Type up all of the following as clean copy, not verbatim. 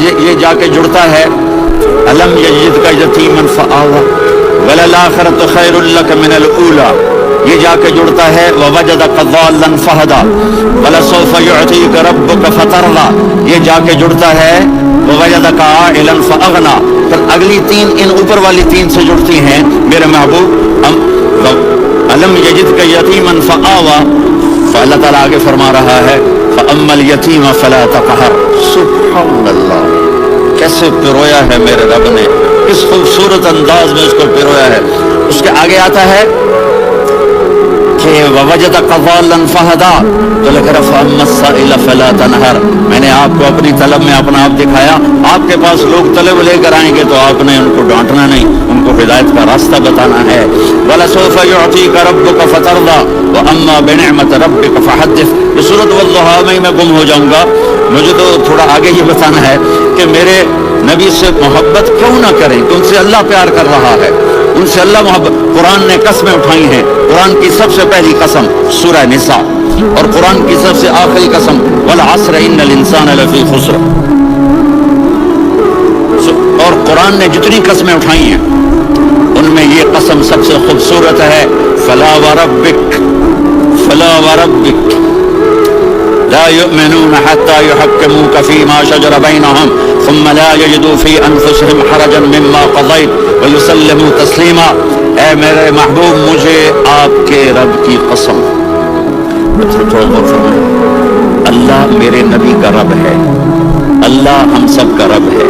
یہ جا کے جڑتا ہے الم یجدک یتیما فآوی وللآخرۃ خیر لک من الاولی، یہ جا کے جڑتا ہے ووجدک ضالا فہدی ولسوف یعطیک ربک فترضی، یہ جا کے جڑتا ہے ووجدک عائلا فاغنی، پھر اگلی تین ان اوپر والی تین سے جڑتی ہیں میرے محبوب الم یجدک یتیما فآوی، اللہ تعالیٰ آگے فرما رہا ہے فاما الیتیم فلا تقہر، سبحان اللہ، کیسے پرویا ہے میرے رب نے، کس خوبصورت انداز میں اس کو پرویا ہے۔ اس کے آگے آتا ہے کہ ووجدک ضالا فہدی، تو لکھ رہا فاما السائل فلا تنہر، میں نے آپ کو اپنی طلب میں اپنا آپ دکھایا، آپ کے پاس لوگ طلب لے کر آئیں گے تو آپ نے ان کو ڈانٹنا نہیں، ان کو ہدایت کا راستہ بتانا ہے۔ وَلَسَوْفَ يُعْطِيكَ رَبُّكَ فَتَرْضَىٰ وَأَمَّا بِنِعْمَةِ رَبِّكَ فَحَدِّثْ۔ یہ سورۃ والضحیٰ میں گم ہو جاؤں گا، مجھے تو تھوڑا آگے ہی بتانا ہے کہ میرے نبی سے محبت کیوں نہ کریں، کہ ان سے اللہ پیار کر رہا ہے، ان سے اللہ محبت۔ قرآن نے قسمیں اٹھائی ہیں، قرآن کی سب سے پہلی قسم سورہ نساء، اور قرآن کی سب سے آخری قسم والعصر ان الانسان لفی خسر، اور قرآن نے جتنی قسمیں اٹھائی ہیں ان میں یہ قسم سب سے خوبصورت ہے، فلا وربک فلا وربک لا يؤمنون حتى يحكموك فيما شجر بينهم ثم لا يجدوا في انفسهم حرجا مما قضيت ويسلموا تسلیما۔ اے میرے محبوب مجھے آپ کے رب کی قسم، اللہ میرے نبی کا رب ہے، اللہ ہم سب کا رب ہے،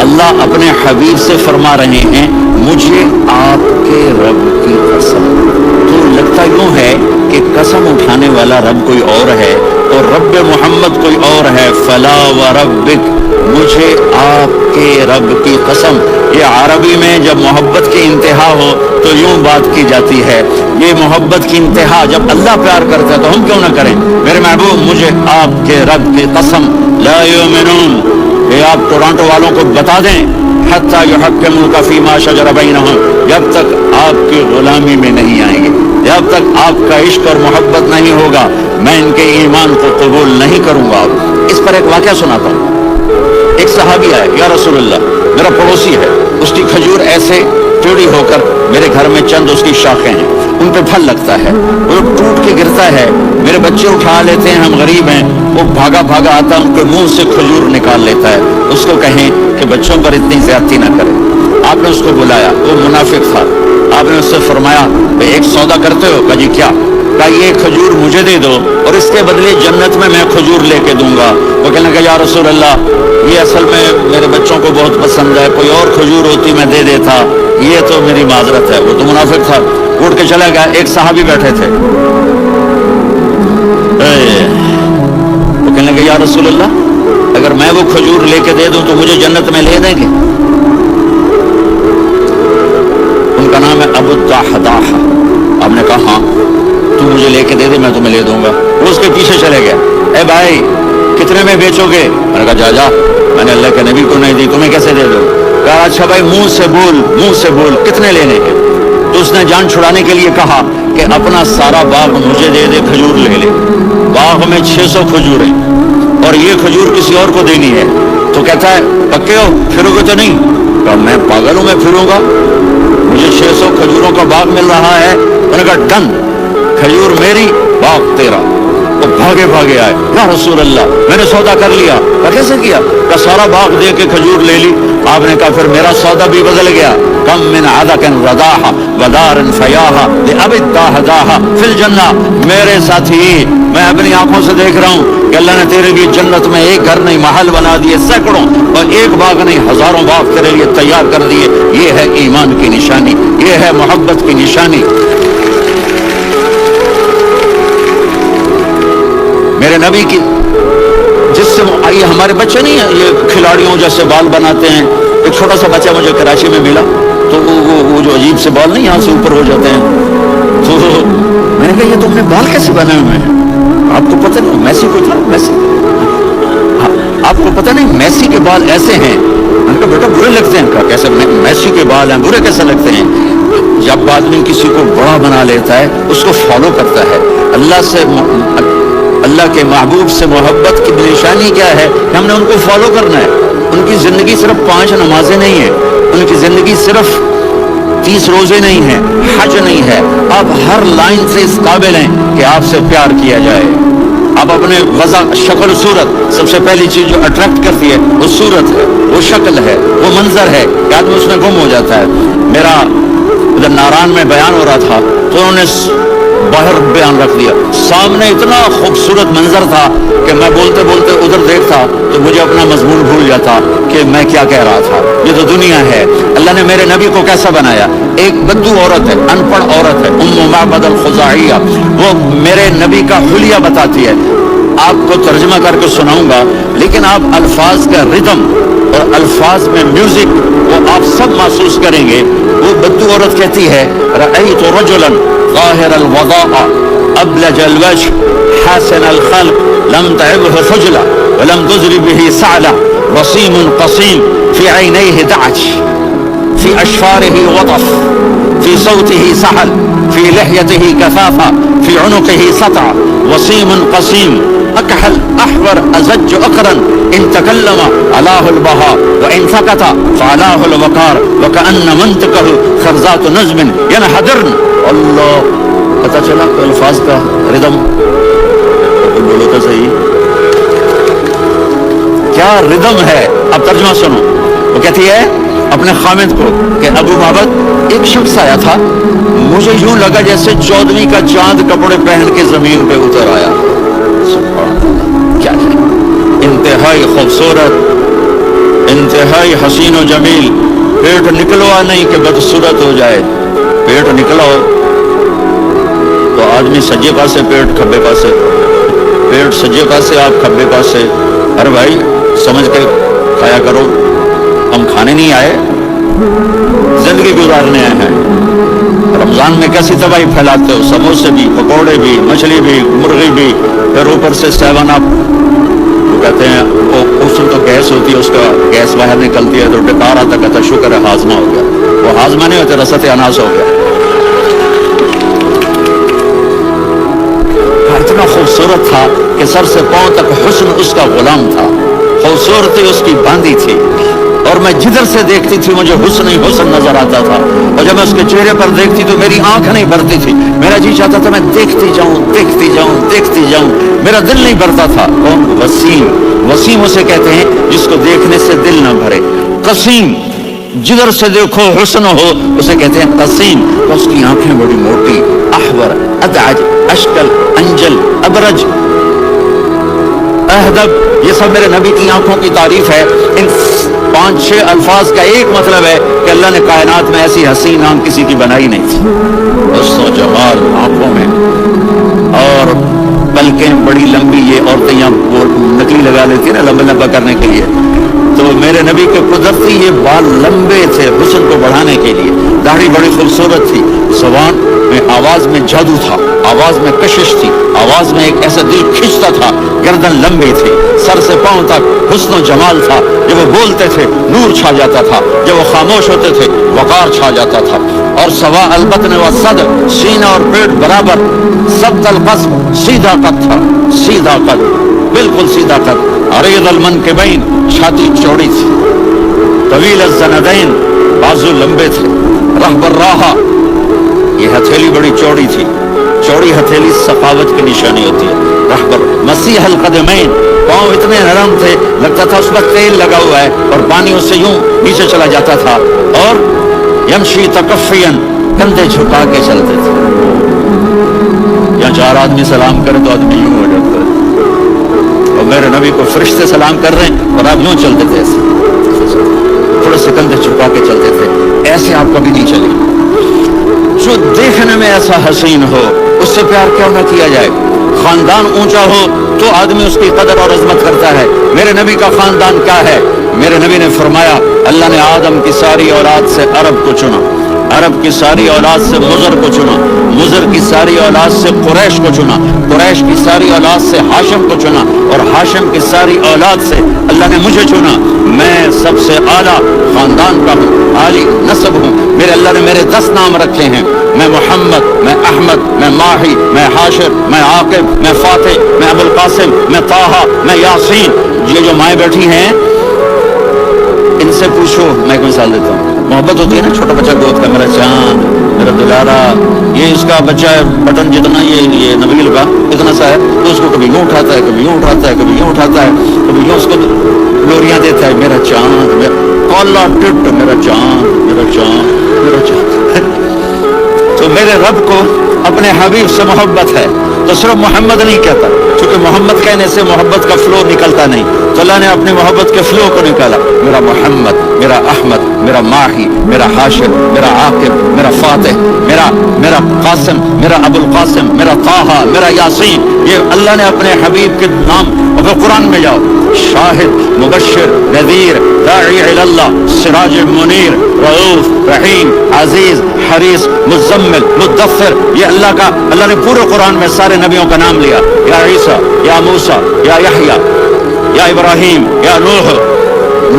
اللہ اپنے حبیب سے فرما رہے ہیں مجھے آپ کے رب کی قسم۔ تو لگتا یوں ہے کہ قسم اٹھانے والا رب کوئی اور ہے اور رب محمد کوئی اور ہے۔ فلا وربک، مجھے آپ کے رب کی قسم۔ یہ عربی میں جب محبت کی انتہا ہو تو یوں بات کی جاتی ہے، یہ محبت کی انتہا جب اللہ پیار کرتا ہے تو ہم کیوں نہ کریں۔ میرے محبوب مجھے آپ کے رب کی قسم، لا یؤمنون، یہ آپ ٹورانٹو والوں کو بتا دیں، حتی یحکموک فیما شجر بینہم، جب تک آپ کی غلامی میں نہیں آئیں گے، جب تک آپ کا عشق اور محبت نہیں ہوگا میں ان کے ایمان کو قبول نہیں کروں گا۔ اس پر ایک واقعہ سناتا ہوں۔ ایک صحابی آئے، یا رسول اللہ میرا پڑوسی ہے، اس کی کھجور ایسے ٹیڑھی ہو کر میرے گھر میں چند اس کی شاخیں ہیں، ان پہ پھل لگتا ہے، وہ ٹوٹ کے گرتا ہے، میرے بچے اٹھا لیتے ہیں، ہم غریب ہیں، وہ بھاگا بھاگا آتا ان کے منہ سے کھجور نکال لیتا ہے۔ اس کو کہیں کہ بچوں پر اتنی زیادتی نہ کرے۔ آپ نے اس کو بلایا، وہ منافق تھا، آپ نے اس سے فرمایا ایک سودا کرتے ہو؟ کہا جی کیا؟ کہا یہ کھجور مجھے دے دو اور اس کے بدلے جنت میں کھجور لے کے دوں گا۔ وہ کہنے لگا یا رسول اللہ یہ اصل میں میرے بچوں کو بہت پسند ہے، کوئی اور کھجور ہوتی میں دے دیتا، یہ تو میری معذرت ہے۔ وہ تو منافق تھا، اٹھ کے چلا گیا۔ ایک صحابی بیٹھے تھے، وہ کہنے لگا یا رسول اللہ اگر میں وہ کھجور لے کے دے دوں تو مجھے جنت میں لے دیں گے؟ ان کا نام ہے ابو الدحداح۔ آپ نے کہا ہاں تو مجھے لے کے دے دے، میں تمہیں لے دوں گا۔ وہ اس کے پیچھے چلے گیا، اے بھائی کتنے میں بیچو گے؟ میں نے کہا جا جا، میں نے اللہ کے نبی کو نہیں دی، تمہیں کیسے دے دوں؟ کہا اچھا بھائی منہ سے بول، منہ سے بول، کتنے لینے ہیں؟ تو اس نے جان چھڑانے کے لیے کہا کہ اپنا سارا باغ مجھے دے دے، کھجور لے لے۔ باغ میں 600 کھجور ہیں اور یہ کھجور کسی اور کو دینی ہے۔ تو کہتا ہے پکے ہو، پھرو گے تو نہیں؟ کہا میں پاگل ہوں، میں پھروں گا؟ مجھے 600 کھجوروں کا باغ مل رہا ہے۔ انہوں نے کہا ڈن، کھجور میری، باغ تیرا۔ وہ بھاگے بھاگے آئے، یا رسول اللہ میں نے سودا کر لیا۔ کہا کیسے کیا؟ کہا سارا باغ دے کے کھجور لے لی۔ آپ نے کہا پھر میرا سودا بھی بدل گیا۔ کم من عدق رداح ودار فیاح لأب الدحداح فی الجنہ۔ میرے ساتھی میں اپنی آنکھوں سے دیکھ رہا ہوں کہ اللہ نے تیرے لیے جنت میں ایک گھر نہیں محل بنا دیے سینکڑوں، اور ایک باغ نہیں ہزاروں باغ تیرے لیے تیار کر دیے۔ یہ ہے ایمان کی نشانی، یہ ہے محبت کی نشانی۔ میرے نبی کی جس سے یہ ہمارے بچے نہیں ہیں، یہ کھلاڑیوں جیسے بال بناتے ہیں۔ ایک چھوٹا سا بچہ مجھے کراچی میں ملا، تو وہ جو عجیب سے بال نہیں یہاں سے اوپر ہو جاتے ہیں، تو میں نے کہا یہ تم نے بال کیسے بنائے ہوئے ہیں؟ آپ کو پتہ نہیں میسی کو تھا، میسی آپ کو پتہ نہیں میسی کے بال ایسے ہیں؟ میں نے کہا بیٹا برے لگتے ہیں۔ کہا کیسے؟ میسی کے بال ہیں برے کیسے لگتے ہیں؟ جب آدمی کسی کو بڑا بنا لیتا ہے اس کو فالو کرتا ہے، اللہ سے اللہ کے محبوب سے محبت کی نشانی کیا ہے کہ ہم نے ان کو فالو کرنا ہے. ان کی زندگی صرف 5 نمازیں نہیں ہیں, ان کی زندگی صرف 30 روزے نہیں ہیں, حج نہیں ہے. آپ ہر لائن سے اس قابل ہیں کہ آپ سے پیار کیا جائے. آپ اپنے وضع, شکل و صورت, سب سے پہلی چیز جو اٹریکٹ کرتی ہے وہ صورت ہے, وہ شکل ہے, وہ منظر ہے کہ آدمی اس میں گم ہو جاتا ہے. میرا ادھر ناران میں بیان ہو رہا تھا تو انہوں نے باہر بیان رکھ دیا. سامنے اتنا خوبصورت منظر تھا کہ میں بولتے بولتے ادھر دیکھتا تو مجھے اپنا مضمون بھول جاتا کہ میں کیا کہہ رہا تھا. یہ تو دنیا ہے. اللہ نے میرے نبی کو کیسا بنایا؟ ایک بدو عورت ہے, ان پڑھ عورت ہے, ام معبد الخزاعیہ, وہ میرے نبی کا حلیہ بتاتی ہے. آپ کو ترجمہ کر کے سناؤں گا, لیکن آپ الفاظ کا ردم اور الفاظ میں میوزک وہ آپ سب محسوس کریں گے. وہ بدو عورت کہتی ہے رأیت رجلا ظاہر الوضاء ابلج الوجه حسن الخلق لم تعبه خجلة ولم تزر به سعلة وصيم قصيم في عينيه دعج في أشفاره وطف في صوته سحل في لحيته كثافة في عنقه سطع وصيم قصيم أكحل أحور أزج أقرا إن تكلم علاه البهاء وإن سكت فعلاه الوقار وكأن منطقه خرزات نجم ينحدرن. اللہ, پتہ چلا الفاظ کا ردم. بولو تو صحیح, کیا ردم ہے. اب ترجمہ سنو. وہ کہتی ہے اپنے خامد کو کہ ابو معبد, ایک شخص آیا تھا, مجھے یوں لگا جیسے 14ویں کا چاند کپڑے پہن کے زمین پہ اتر آیا. سبحان اللہ, کیا ہے, انتہائی خوبصورت, انتہائی حسین و جمیل. پیٹ نکلوا نہیں کہ بدصورت ہو جائے. پیٹ نکلا ہو تو آدمی سجے پاسے پیٹ, کھبے پاسے پیٹ, سجے پاسے آپ, کھبے پاسے. ارے بھائی سمجھ کے کھایا کرو, ہم کھانے نہیں آئے, زندگی گزارنے آئے ہیں. رمضان میں کیسی تباہی پھیلاتے ہو, سموسے بھی, پکوڑے بھی, مچھلی بھی, مرغی بھی, پھر اوپر سے 7 اپ. وہ کہتے ہیں وہ اس تو گیس ہوتی ہے, اس کا گیس باہر نکلتی ہے تو ڈکار آتا, کہتا شکر ہے ہاضمہ ہو گیا. وہ ہاضمہ نہیں ہوتا, رسط اناس ہو گیا. اتنا خوبصورت تھا کہ سر سے پاؤں تک حسن اس کا غلام تھا, خوبصورتی اس کی باندھی تھی, اور میں جدھر سے دیکھتی تھی مجھے حسن ہی حسن نظر آتا تھا. اور جب میں اس کے چہرے پر دیکھتی تو میری آنکھ نہیں بھرتی تھی, میرا جی چاہتا تھا میں دیکھتی جاؤں, دیکھتی جاؤں, دیکھتی جاؤں, میرا دل نہیں بھرتا تھا. وسیم, وسیم اسے کہتے ہیں جس کو دیکھنے سے دل نہ بھرے. قسیم, جدھر سے دیکھو حسن ہو اسے کہتے ہیں قسیم. تو اس کی آنکھیں بڑی موٹی, احور, ادعج, اشکل, انجل, ابرج, اہدب, یہ سب میرے نبی کی آنکھوں کی تعریف ہے. ان 5-6 الفاظ کا ایک مطلب ہے کہ اللہ نے کائنات میں ایسی حسین آنکھ کسی کی بنائی نہیں تھی. حسن و جمال آنکھوں میں, اور پلکیں بڑی لمبی. یہ عورتیں یہاں وہ نکلی لگا لیتی ہیں نا لمبا لمبا کرنے کے لیے, تو میرے نبی کے قدرتی یہ بال لمبے تھے حسن کو بڑھانے کے لیے. داڑھی بڑی خوبصورت تھی, زبان میں آواز میں جادو تھا, آواز میں کشش تھی, آواز میں ایک ایسا دل کھینچتا تھا. گردن لمبی تھی, سر سے پاؤں تک حسن و جمال تھا. جب وہ بولتے تھے نور چھا جاتا تھا, جب وہ خاموش ہوتے تھے وقار چھا جاتا تھا. اور سوا البطن و صدر, سینہ اور پیٹ برابر, سبت القصب, سیدھا قد تھا, سیدھا قد, بالکل سیدھا قد. عریض المنکبین, چھاتی چوڑی تھی. طویل الزندین, بازو لمبے تھے. رہب الراحہ, یہ ہتھیلی بڑی چوڑی تھی. چوڑی ہتھیلی سخاوت کی نشانی ہوتی ہے. رہبر. مسیح القدمین, پاؤں اتنے نرم تھے لگتا تھا اس پر تیل لگا ہوا ہے, اور پانی اس سے یوں نیچے چلا جاتا تھا. اور یمشی تکفین, کندھے جھکا کے چلتے تھے. یہاں 4 آدمی سلام کرے تو آدمی یوں ہو جاتا ہے, اور میرے نبی کو فرشتے سلام کر رہے ہیں اور آپ یوں چلتے تھے, ایسے تھوڑے سے کندھے جھکا کے چلتے تھے. ایسے آپ کبھی نہیں چلے. جو دیکھنے میں ایسا حسین ہو اس سے پیار کیوں نہ کیا جائے. خاندان اونچا ہو تو آدمی اس کی قدر اور عظمت کرتا ہے. میرے نبی کا خاندان کیا ہے؟ میرے نبی نے فرمایا اللہ نے آدم کی ساری اولاد سے عرب کو چنا, عرب کی ساری اولاد سے مضر کو چنا, مضر کی ساری اولاد سے قریش کو چنا, قریش کی ساری اولاد سے ہاشم کو چنا, اور ہاشم کی ساری اولاد سے اللہ نے مجھے چنا. میں سب سے اعلیٰ خاندان کا ہوں، عالی نسب ہوں. میرے اللہ نے میرے 10 نام رکھے ہیں. میں محمد، میں احمد، میں ماہی، میں حاشر، میں عاقب، میں فاتح، میں ابو القاسم، میں طٰہٰ، میں یاسین. یہ جو مائیں بیٹھی ہیں ان سے پوچھو. میں ایک مثال دیتا ہوں. محبت ہوتی ہے نا، چھوٹا بچہ گود کا، میرا چاند، میرا دلارا. یہ اس کا بچہ ہے بٹن جتنا، یہ نبیل کا اتنا سا ہے، تو اس کو کبھی یوں اٹھاتا ہے، کبھی یوں اٹھاتا ہے، کبھی یوں اٹھاتا ہے، کبھی یوں اس کو لوریاں دیتا ہے. میرا چاند، میرا کالا ٹٹ، میرا چاند، میرا چاند، میرا چاند. تو میرے رب کو اپنے حبیب سے محبت ہے تو صرف محمد نہیں کہتا، چونکہ محمد کہنے سے محبت کا فلو نکلتا نہیں، تو اللہ نے اپنی محبت کے فلو کو نکالا. میرا محمد، میرا احمد، میرا ماہی، میرا حاشر، میرا عاقب، میرا فاتح، میرا قاسم، میرا ابو القاسم، میرا طٰہٰ، میرا یاسین. یہ اللہ نے اپنے حبیب کے نام. اور پھر قرآن میں جاؤ، شاہد، مبشر، نذیر، داعی الی اللہ، سراج منیر، رؤوف، رحیم، عزیز، حریص، مزمل، مدثر. یہ اللہ نے پورے قرآن میں سارے نبیوں کا نام لیا. یا عیسیٰ، یا موسیٰ، یا یحییٰ، یا ابراہیم، یا نوح،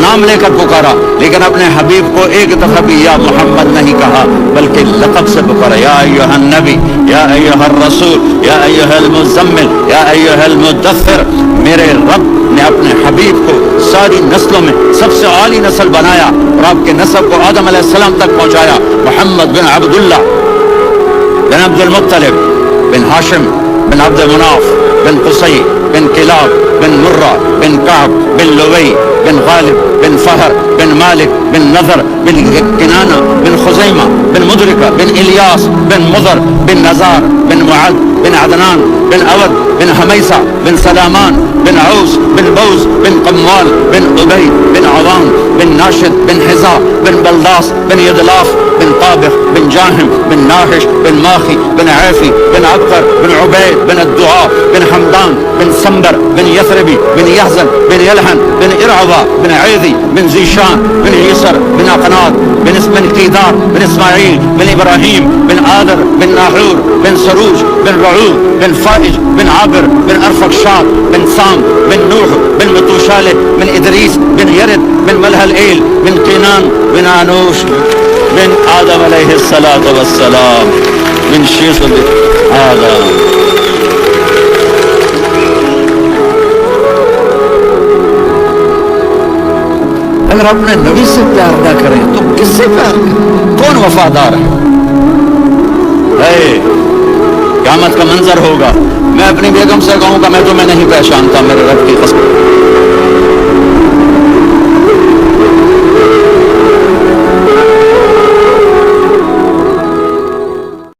نام لے کر پکارا. لیکن اپنے حبیب کو ایک دفعہ بھی یا محمد نہیں کہا، بلکہ لقب سے پکارا. یا ایھا النبی، یا ایھا الرسول، یا ایھا المزمل، یا ایھا المدثر. میرے رب نے اپنے حبیب کو ساری نسلوں میں سب سے عالی نسل بنایا اور آپ کے نسب کو آدم علیہ السلام تک پہنچایا. محمد بن عبداللہ بن عبد المطلب بن ہاشم بن عبد مناف بن قصی بن کلاب بن مرہ بن کعب بن لوی بن غالب بن فہر بن مالک بن نذر بن کنانہ بن خزیمہ بن مدرکہ بن الیاس بن مضر بن نزار بن معد بن عدنان بن اود بن حمیسہ بن سلامان بن عوس بن بوز بن قموال بن ابی بن عوام بن ناشد بن حزا بن بلداس بن یدلاف بن طابخ بن جاہم بن ناحش بن ماخی بن عیفی بن عبقر بن عبید بن الدعاء بن حمدان بن سمبر بن یثربی بن یحزن بن یلحن بن ارعبا بن عیذی بن زیشان بن عیسر بن اقناد بن قیدار بن اسماعیل بن ابراہیم بن آدر بن ناحور بن سروج بن رعوب بن فائج بن عابر بن ارفقشاد بن سام بن نوح بن متوشالح بن ادریس بن یرد بن ملہلئیل بن قینان بن آنوش بن آدم علیہ السلام بن شیخ آدم. اگر اپنے نبی سے پیار نہ کریں تو کس سے پیار کریں؟ کون وفادار ہے؟ قیامت کا منظر ہوگا، میں اپنی بیگم سے کہوں گا میں تمہیں نہیں پہچانتا، میرے رب کی قسم.